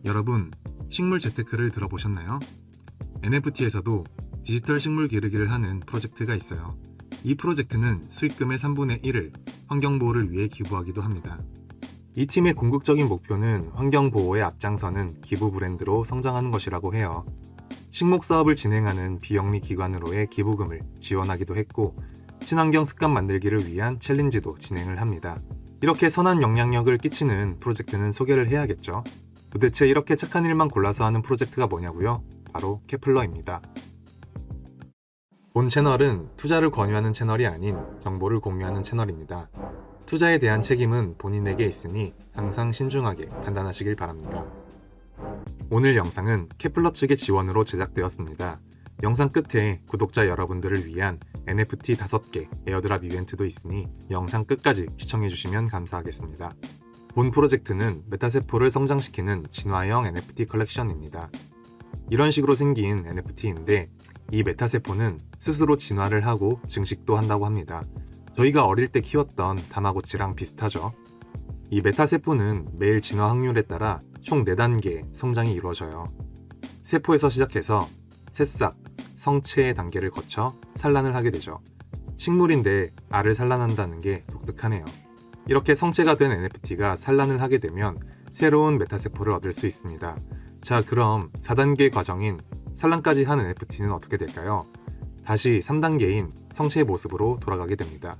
여러분, 식물 재테크를 들어보셨나요? NFT에서도 디지털 식물 기르기를 하는 프로젝트가 있어요. 이 프로젝트는 수익금의 3분의 1을 환경보호를 위해 기부하기도 합니다. 이 팀의 궁극적인 목표는 환경보호에 앞장서는 기부 브랜드로 성장하는 것이라고 해요. 식목 사업을 진행하는 비영리 기관으로의 기부금을 지원하기도 했고, 친환경 습관 만들기를 위한 챌린지도 진행을 합니다. 이렇게 선한 영향력을 끼치는 프로젝트는 소개를 해야겠죠. 도대체 이렇게 착한 일만 골라서 하는 프로젝트가 뭐냐고요? 바로 케플러입니다. 본 채널은 투자를 권유하는 채널이 아닌 정보를 공유하는 채널입니다. 투자에 대한 책임은 본인에게 있으니 항상 신중하게 판단하시길 바랍니다. 오늘 영상은 케플러 측의 지원으로 제작되었습니다. 영상 끝에 구독자 여러분들을 위한 NFT 5개 에어드랍 이벤트도 있으니 영상 끝까지 시청해주시면 감사하겠습니다. 본 프로젝트는 메타세포를 성장시키는 진화형 NFT 컬렉션입니다. 이런 식으로 생긴 NFT인데 이 메타세포는 스스로 진화를 하고 증식도 한다고 합니다. 저희가 어릴 때 키웠던 다마고치랑 비슷하죠. 이 메타세포는 매일 진화 확률에 따라 총 4단계의 성장이 이루어져요. 세포에서 시작해서 새싹, 성체의 단계를 거쳐 산란을 하게 되죠. 식물인데 알을 산란한다는 게 독특하네요. 이렇게 성체가 된 NFT가 산란을 하게 되면 새로운 메타세포를 얻을 수 있습니다. 자, 그럼 4단계 과정인 산란까지 한 NFT는 어떻게 될까요? 다시 3단계인 성체의 모습으로 돌아가게 됩니다.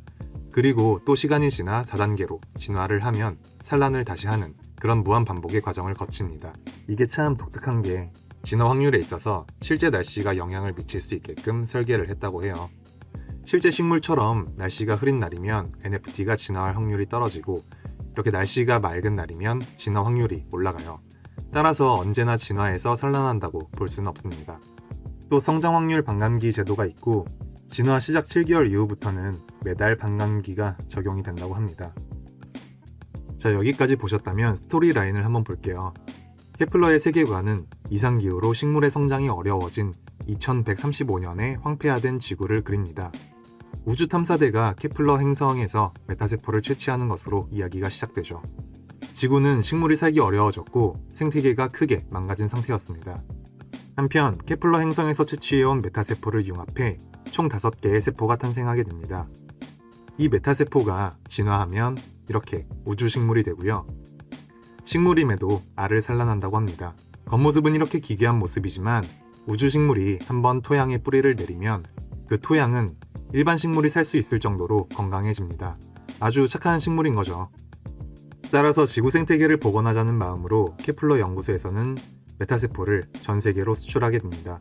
그리고 또 시간이 지나 4단계로 진화를 하면 산란을 다시 하는 그런 무한 반복의 과정을 거칩니다. 이게 참 독특한 게 진화 확률에 있어서 실제 날씨가 영향을 미칠 수 있게끔 설계를 했다고 해요. 실제 식물처럼 날씨가 흐린 날이면 NFT가 진화할 확률이 떨어지고 이렇게 날씨가 맑은 날이면 진화 확률이 올라가요. 따라서 언제나 진화해서 산란한다고 볼 수는 없습니다. 또 성장 확률 반감기 제도가 있고 진화 시작 7개월 이후부터는 매달 반감기가 적용이 된다고 합니다. 자, 여기까지 보셨다면 스토리 라인을 한번 볼게요. 케플러의 세계관은 이상기후로 식물의 성장이 어려워진 2135년에 황폐화된 지구를 그립니다. 우주 탐사대가 케플러 행성에서 메타세포를 채취하는 것으로 이야기가 시작되죠. 지구는 식물이 살기 어려워졌고 생태계가 크게 망가진 상태였습니다. 한편 케플러 행성에서 채취해온 메타세포를 융합해 총 5개의 세포가 탄생하게 됩니다. 이 메타세포가 진화하면 이렇게 우주식물이 되고요. 식물임에도 알을 산란한다고 합니다. 겉모습은 이렇게 기괴한 모습이지만 우주식물이 한번 토양에 뿌리를 내리면 그 토양은 일반 식물이 살 수 있을 정도로 건강해집니다. 아주 착한 식물인 거죠. 따라서 지구 생태계를 복원하자는 마음으로 케플러 연구소에서는 메타세포를 전 세계로 수출하게 됩니다.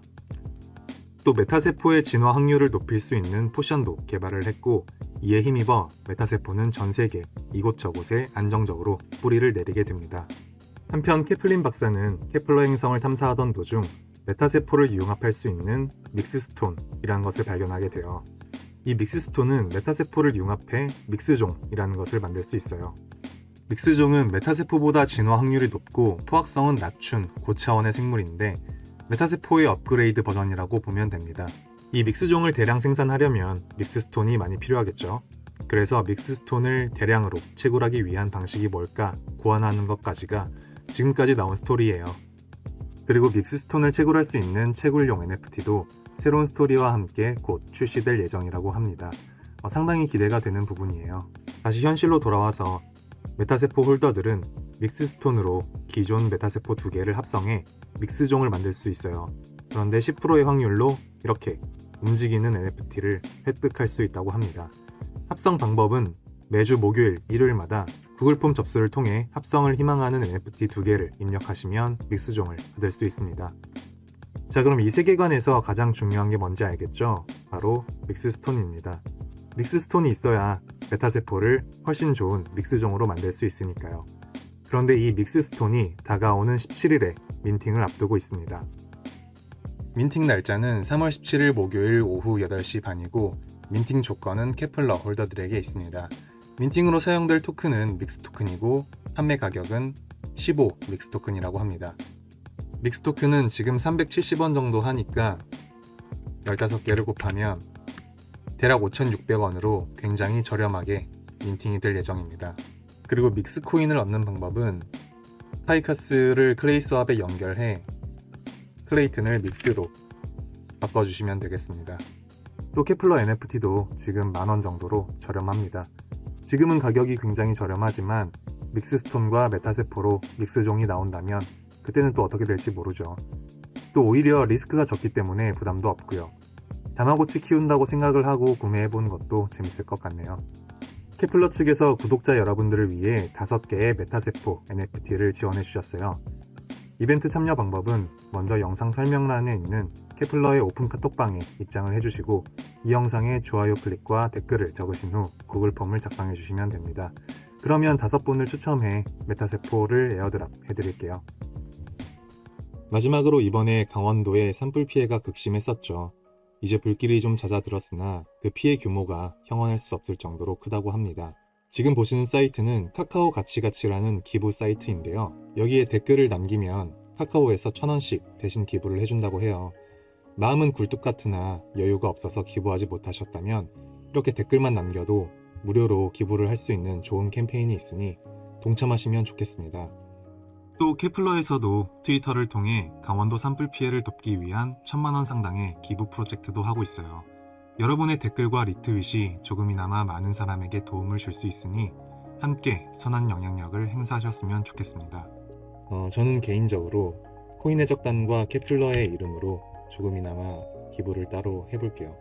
또 메타세포의 진화 확률을 높일 수 있는 포션도 개발을 했고 이에 힘입어 메타세포는 전 세계 이곳저곳에 안정적으로 뿌리를 내리게 됩니다. 한편 케플린 박사는 케플러 행성을 탐사하던 도중 메타세포를 융합할 수 있는 믹스스톤이라는 것을 발견하게 돼요. 이 믹스스톤은 메타세포를 융합해 믹스종이라는 것을 만들 수 있어요. 믹스종은 메타세포보다 진화 확률이 높고 포악성은 낮춘 고차원의 생물인데 메타세포의 업그레이드 버전이라고 보면 됩니다. 이 믹스종을 대량 생산하려면 믹스스톤이 많이 필요하겠죠. 그래서 믹스스톤을 대량으로 채굴하기 위한 방식이 뭘까 고안하는 것까지가 지금까지 나온 스토리예요. 그리고 믹스스톤을 채굴할 수 있는 채굴용 NFT도 새로운 스토리와 함께 곧 출시될 예정이라고 합니다. 상당히 기대가 되는 부분이에요. 다시 현실로 돌아와서 메타세포 홀더들은 믹스스톤으로 기존 메타세포 2개를 합성해 믹스종을 만들 수 있어요. 그런데 10%의 확률로 이렇게 움직이는 NFT를 획득할 수 있다고 합니다. 합성 방법은 매주 목요일, 일요일마다 구글 폼 접수를 통해 합성을 희망하는 NFT 2개를 입력하시면 믹스종을 받을 수 있습니다. 자, 그럼 이 세계관에서 가장 중요한 게 뭔지 알겠죠? 바로 믹스스톤입니다. 믹스스톤이 있어야 메타세포를 훨씬 좋은 믹스종으로 만들 수 있으니까요. 그런데 이 믹스스톤이 다가오는 17일에 민팅을 앞두고 있습니다. 민팅 날짜는 3월 17일 목요일 오후 8시 반이고 민팅 조건은 케플러 홀더들에게 있습니다. 민팅으로 사용될 토큰은 믹스 토큰이고 판매 가격은 15 믹스 토큰이라고 합니다. 믹스 토큰은 지금 370원 정도 하니까 15개를 곱하면 대략 5,600원으로 굉장히 저렴하게 민팅이 될 예정입니다. 그리고 믹스 코인을 얻는 방법은 타이커스를 클레이스왑에 연결해 클레이튼을 믹스로 바꿔주시면 되겠습니다. 또 케플러 NFT도 지금 10,000원 정도로 저렴합니다. 지금은 가격이 굉장히 저렴하지만 믹스스톤과 메타세포로 믹스종이 나온다면 그때는 또 어떻게 될지 모르죠. 또 오히려 리스크가 적기 때문에 부담도 없고요. 다마고치 키운다고 생각을 하고 구매해보는 것도 재밌을 것 같네요. 케플러 측에서 구독자 여러분들을 위해 5개의 메타세포 NFT를 지원해 주셨어요. 이벤트 참여 방법은 먼저 영상 설명란에 있는 케플러의 오픈 카톡방에 입장을 해주시고 이 영상에 좋아요 클릭과 댓글을 적으신 후 구글 폼을 작성해 주시면 됩니다. 그러면 5분을 추첨해 메타세포를 에어드랍 해드릴게요. 마지막으로 이번에 강원도에 산불 피해가 극심했었죠. 이제 불길이 좀 잦아들었으나 그 피해 규모가 형언할 수 없을 정도로 크다고 합니다. 지금 보시는 사이트는 카카오 가치가치라는 기부 사이트인데요. 여기에 댓글을 남기면 카카오에서 1,000원씩 대신 기부를 해준다고 해요. 마음은 굴뚝 같으나 여유가 없어서 기부하지 못하셨다면 이렇게 댓글만 남겨도 무료로 기부를 할 수 있는 좋은 캠페인이 있으니 동참하시면 좋겠습니다. 또 케플러에서도 트위터를 통해 강원도 산불 피해를 돕기 위한 1,000만원 상당의 기부 프로젝트도 하고 있어요. 여러분의 댓글과 리트윗이 조금이나마 많은 사람에게 도움을 줄 수 있으니 함께 선한 영향력을 행사하셨으면 좋겠습니다. 저는 개인적으로 코인의 적단과 케플러의 이름으로 조금이나마 기부를 따로 해볼게요.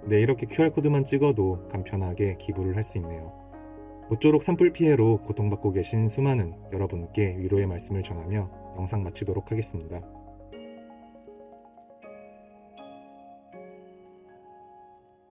네, 이렇게 QR코드만 찍어도 간편하게 기부를 할 수 있네요. 모쪼록 산불 피해로 고통받고 계신 수많은 여러분께 위로의 말씀을 전하며 영상 마치도록 하겠습니다.